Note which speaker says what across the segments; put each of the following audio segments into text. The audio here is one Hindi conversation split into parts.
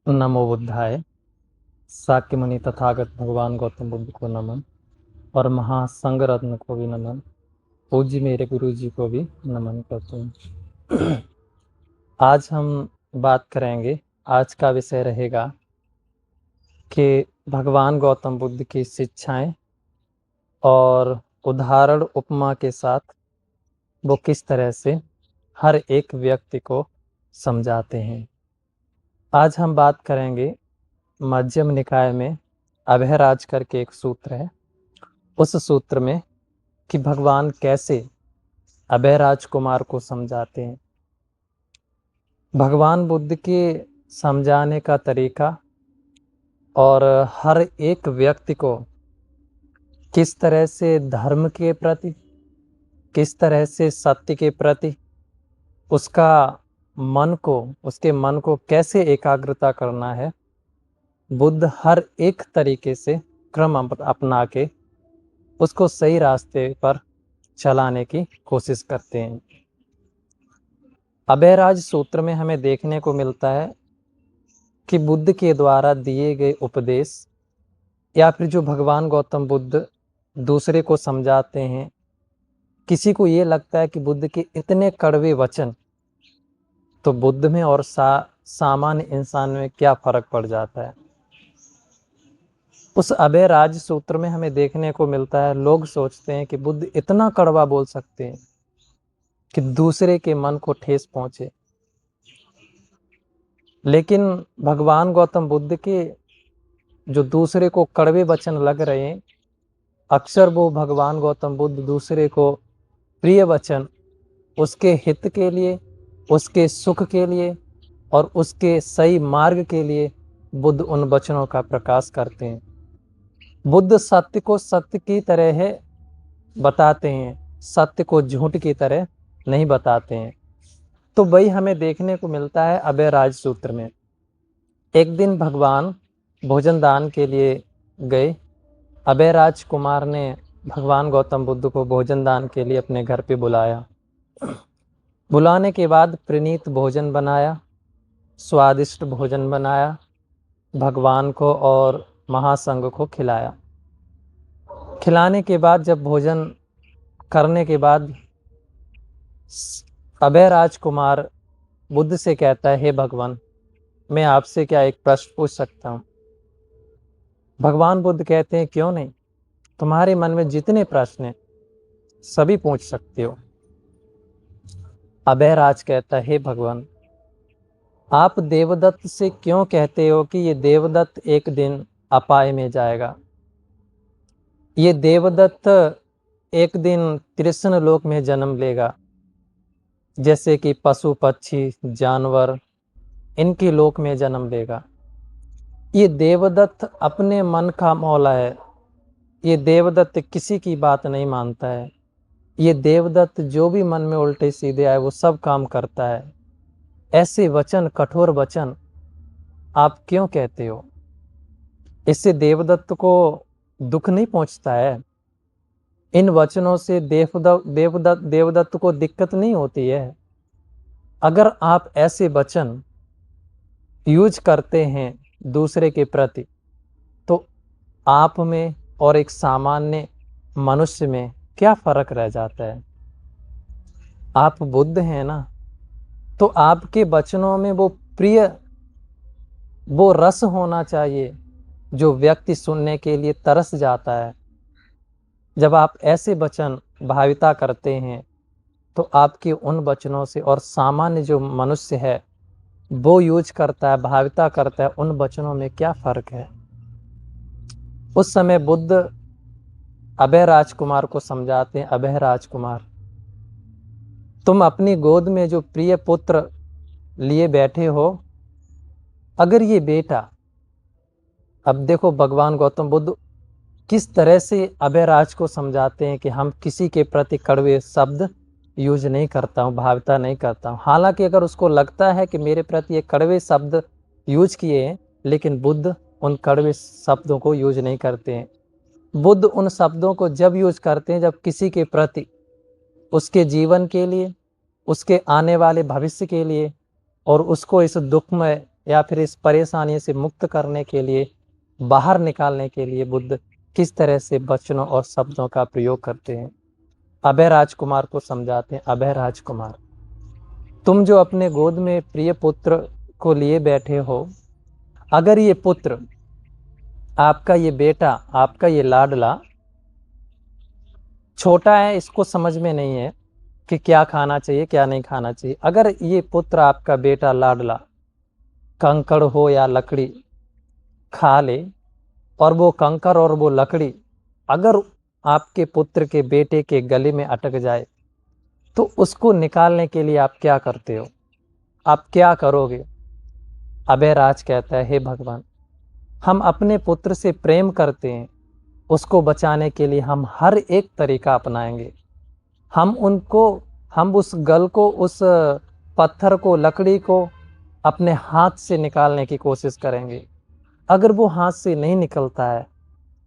Speaker 1: नमो बुद्धाय। शाक्य मुनि तथागत भगवान गौतम बुद्ध को नमन और महासंघ रत्न को भी नमन। पूज्य मेरे गुरु जी को भी नमन करते हैं। आज हम बात करेंगे, आज का विषय रहेगा कि भगवान गौतम बुद्ध की शिक्षाएं और उदाहरण उपमा के साथ वो किस तरह से हर एक व्यक्ति को समझाते हैं। आज हम बात करेंगे मध्यम निकाय में अभयराज करके एक सूत्र है, उस सूत्र में कि भगवान कैसे अभयराज कुमार को समझाते हैं। भगवान बुद्ध के समझाने का तरीका और हर एक व्यक्ति को किस तरह से धर्म के प्रति, किस तरह से सत्य के प्रति उसका उसके मन को कैसे एकाग्रता करना है, बुद्ध हर एक तरीके से क्रम अपना के उसको सही रास्ते पर चलाने की कोशिश करते हैं। अभयराज सूत्र में हमें देखने को मिलता है कि बुद्ध के द्वारा दिए गए उपदेश या फिर जो भगवान गौतम बुद्ध दूसरे को समझाते हैं, किसी को ये लगता है कि बुद्ध के इतने कड़वे वचन, तो बुद्ध में और सामान्य इंसान में क्या फर्क पड़ जाता है। उस अभयराज सूत्र में हमें देखने को मिलता है, लोग सोचते हैं कि बुद्ध इतना कड़वा बोल सकते हैं कि दूसरे के मन को ठेस पहुंचे, लेकिन भगवान गौतम बुद्ध के जो दूसरे को कड़वे वचन लग रहे हैं, अक्सर वो भगवान गौतम बुद्ध दूसरे को प्रिय वचन उसके हित के लिए, उसके सुख के लिए और उसके सही मार्ग के लिए बुद्ध उन वचनों का प्रकाश करते हैं। बुद्ध सत्य को सत्य की तरह है बताते हैं, सत्य को झूठ की तरह नहीं बताते हैं। तो वही हमें देखने को मिलता है अभयराज सूत्र में। एक दिन भगवान भोजन दान के लिए गए। अभयराज कुमार ने भगवान गौतम बुद्ध को भोजन दान के लिए अपने घर पे बुलाया। बुलाने के बाद प्रणीत भोजन बनाया, स्वादिष्ट भोजन बनाया, भगवान को और महासंघ को खिलाया। खिलाने के बाद जब भोजन करने के बाद अभयराज कुमार बुद्ध से कहता है, हे भगवान, मैं आपसे क्या एक प्रश्न पूछ सकता हूँ? भगवान बुद्ध कहते हैं, क्यों नहीं, तुम्हारे मन में जितने प्रश्न हैं सभी पूछ सकते हो। अभयराज कहता है, हे भगवान, आप देवदत्त से क्यों कहते हो कि ये देवदत्त एक दिन अपाय में जाएगा? ये देवदत्त एक दिन कृष्ण लोक में जन्म लेगा, जैसे कि पशु पक्षी जानवर इनके लोक में जन्म लेगा। ये देवदत्त अपने मन का मौला है, ये देवदत्त किसी की बात नहीं मानता है, ये देवदत्त जो भी मन में उल्टे सीधे आए वो सब काम करता है। ऐसे वचन, कठोर वचन आप क्यों कहते हो? इससे देवदत्त को दुख नहीं पहुंचता है? इन वचनों से देवदत्त को दिक्कत नहीं होती है? अगर आप ऐसे वचन यूज करते हैं दूसरे के प्रति, तो आप में और एक सामान्य मनुष्य में क्या फर्क रह जाता है? आप बुद्ध हैं ना, तो आपके वचनों में वो प्रिय, वो रस होना चाहिए जो व्यक्ति सुनने के लिए तरस जाता है। जब आप ऐसे वचन भाविता करते हैं, तो आपके उन वचनों से और सामान्य जो मनुष्य है वो यूज करता है, भाविता करता है, उन वचनों में क्या फर्क है? उस समय बुद्ध अभय राजकुमार को समझाते हैं, अभय राजकुमार, तुम अपनी गोद में जो प्रिय पुत्र लिए बैठे हो, अगर ये बेटा, अब देखो भगवान गौतम बुद्ध किस तरह से अभयराज को समझाते हैं कि हम किसी के प्रति कड़वे शब्द यूज नहीं करता हूँ, भाविता नहीं करता हूँ। हालांकि अगर उसको लगता है कि मेरे प्रति ये कड़वे शब्द यूज किए हैं, लेकिन बुद्ध उन कड़वे शब्दों को यूज नहीं करते हैं। बुद्ध उन शब्दों को जब यूज करते हैं जब किसी के प्रति, उसके जीवन के लिए, उसके आने वाले भविष्य के लिए और उसको इस दुख में या फिर इस परेशानी से मुक्त करने के लिए, बाहर निकालने के लिए बुद्ध किस तरह से वचनों और शब्दों का प्रयोग करते हैं। अभय राजकुमार को समझाते हैं। अभय राजकुमार, तुम जो अपने गोद में प्रिय पुत्र को लिए बैठे हो, अगर ये पुत्र, आपका ये बेटा, आपका ये लाडला छोटा है, इसको समझ में नहीं है कि क्या खाना चाहिए क्या नहीं खाना चाहिए, अगर ये पुत्र आपका बेटा लाडला कंकड़ हो या लकड़ी खा ले, और वो कंकर और वो लकड़ी अगर आपके पुत्र के बेटे के गले में अटक जाए, तो उसको निकालने के लिए आप क्या करते हो, आप क्या करोगे। अभयराज कहता है, हे भगवान, हम अपने पुत्र से प्रेम करते हैं, उसको बचाने के लिए हम हर एक तरीका अपनाएंगे। हम उस गल को, उस पत्थर को, लकड़ी को अपने हाथ से निकालने की कोशिश करेंगे। अगर वो हाथ से नहीं निकलता है,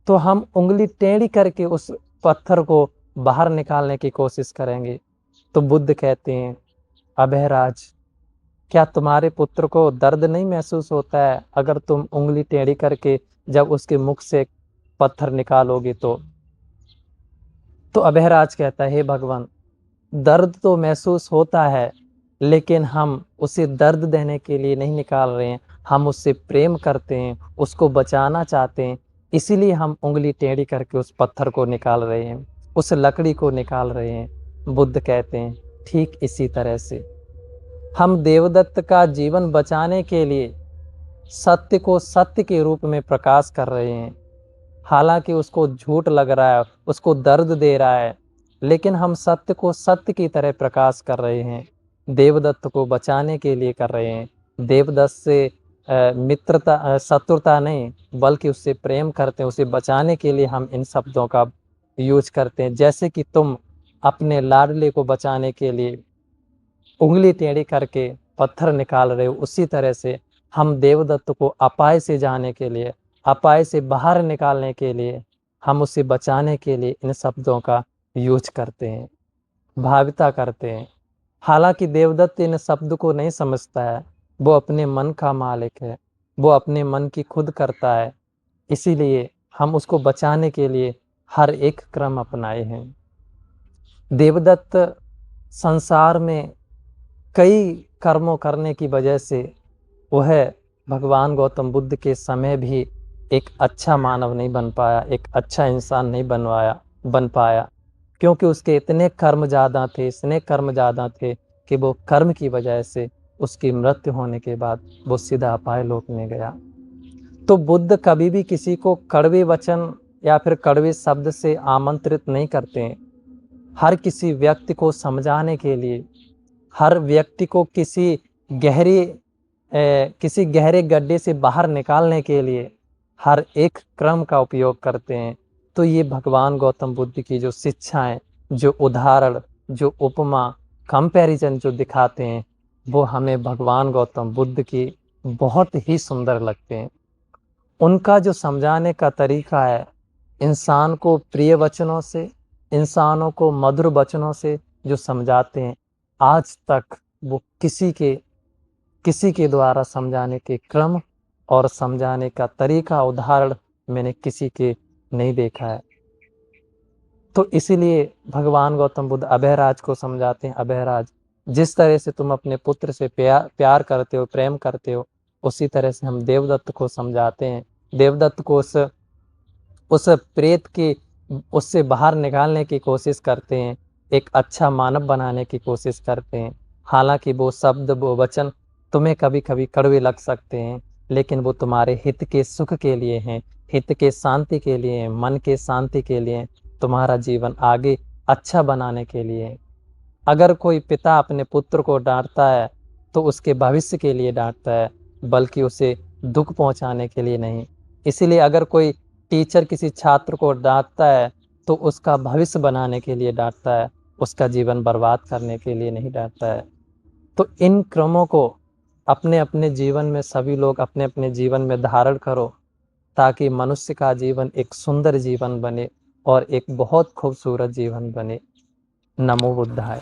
Speaker 1: तो हम उंगली टेढ़ी करके उस पत्थर को बाहर निकालने की कोशिश करेंगे। तो बुद्ध कहते हैं, अभयराज, क्या तुम्हारे पुत्र को दर्द नहीं महसूस होता है अगर तुम उंगली टेढ़ी करके जब उसके मुख से पत्थर निकालोगे तो अभयराज कहता है, हे भगवान, दर्द तो महसूस होता है, लेकिन हम उसे दर्द देने के लिए नहीं निकाल रहे हैं, हम उससे प्रेम करते हैं, उसको बचाना चाहते हैं, इसीलिए हम उंगली टेढ़ी करके उस पत्थर को निकाल रहे हैं, उस लकड़ी को निकाल रहे हैं। बुद्ध कहते हैं, ठीक इसी तरह से हम देवदत्त का जीवन बचाने के लिए सत्य को सत्य के रूप में प्रकाश कर रहे हैं। हालांकि उसको झूठ लग रहा है, उसको दर्द दे रहा है, लेकिन हम सत्य को सत्य की तरह प्रकाश कर रहे हैं। देवदत्त को बचाने के लिए कर रहे हैं। देवदत्त से मित्रता, शत्रुता नहीं, बल्कि उससे प्रेम करते हैं, उसे बचाने के लिए हम इन शब्दों का यूज करते हैं। जैसे कि तुम अपने लाडले को बचाने के लिए उंगली टेढ़ी करके पत्थर निकाल रहे हो, उसी तरह से हम देवदत्त को अपाय से जाने के लिए, अपाय से बाहर निकालने के लिए, हम उसे बचाने के लिए इन शब्दों का यूज करते हैं, भाविता करते हैं। हालांकि देवदत्त इन शब्द को नहीं समझता है, वो अपने मन का मालिक है, वो अपने मन की खुद करता है, इसीलिए हम उसको बचाने के लिए हर एक क्रम अपनाए हैं। देवदत्त संसार में कई कर्मों करने की वजह से वह भगवान गौतम बुद्ध के समय भी एक अच्छा मानव नहीं बन पाया, एक अच्छा इंसान नहीं बन पाया, क्योंकि उसके इतने कर्म ज़्यादा थे, इतने कर्म ज़्यादा थे कि वो कर्म की वजह से उसकी मृत्यु होने के बाद वो सीधा अपाय लोक में गया। तो बुद्ध कभी भी किसी को कड़वे वचन या फिर कड़वे शब्द से आमंत्रित नहीं करते हैं। हर किसी व्यक्ति को समझाने के लिए, हर व्यक्ति को किसी गहरे गड्ढे से बाहर निकालने के लिए हर एक क्रम का उपयोग करते हैं। तो ये भगवान गौतम बुद्ध की जो शिक्षाएं, जो उदाहरण, जो उपमा, कंपैरिजन जो दिखाते हैं, वो हमें भगवान गौतम बुद्ध की बहुत ही सुंदर लगते हैं। उनका जो समझाने का तरीका है, इंसान को प्रिय वचनों से, इंसानों को मधुर वचनों से जो समझाते हैं, आज तक वो किसी के द्वारा समझाने के क्रम और समझाने का तरीका, उदाहरण मैंने किसी के नहीं देखा है। तो इसीलिए भगवान गौतम बुद्ध अभयराज को समझाते हैं, अभयराज, जिस तरह से तुम अपने पुत्र से प्यार करते हो, प्रेम करते हो, उसी तरह से हम देवदत्त को समझाते हैं। देवदत्त को उस प्रेत की, उससे बाहर निकालने की कोशिश करते हैं, एक अच्छा मानव बनाने की कोशिश करते हैं। हालांकि वो शब्द, वो वचन तुम्हें कभी कभी कड़वे लग सकते हैं, लेकिन वो तुम्हारे हित के सुख के लिए हैं, हित के शांति के लिए हैं, मन के शांति के लिए, तुम्हारा जीवन आगे अच्छा बनाने के लिए। अगर कोई पिता अपने पुत्र को डांटता है तो उसके भविष्य के लिए डांटता है, बल्कि उसे दुख पहुंचाने के लिए नहीं। इसीलिए अगर कोई टीचर किसी छात्र को डांटता है तो उसका भविष्य बनाने के लिए डांटता है, उसका जीवन बर्बाद करने के लिए नहीं डांटता है। तो इन क्रमों को अपने अपने जीवन में, सभी लोग अपने अपने जीवन में धारण करो, ताकि मनुष्य का जीवन एक सुंदर जीवन बने और एक बहुत खूबसूरत जीवन बने। नमो बुद्धाय।